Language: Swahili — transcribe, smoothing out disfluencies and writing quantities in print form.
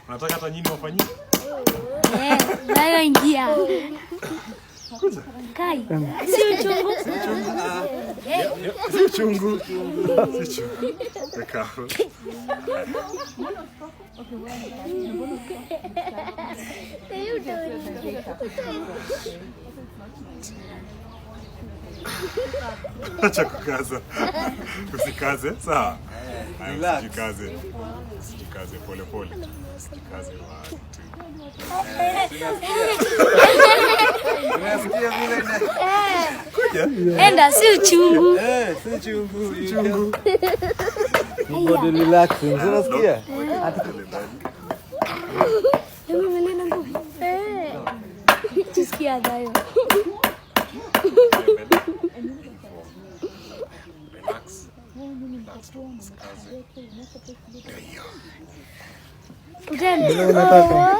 Unataka hata nyinyi wafanyie? Nayo ingia. Kuja. Kai. Si uchungu. Si uchungu. Si uchungu. Weka. Acha kukaza. Usikaze, sawa? Usijikaze. Usijikaze pole pole. Usijikaze watu. Unasikia vile na Kuja. Enda si uchungu. si chungu. Body relaxing. Unasikia? Hebu melena nguvu. Tusikia dayo. Relax. Utaenda.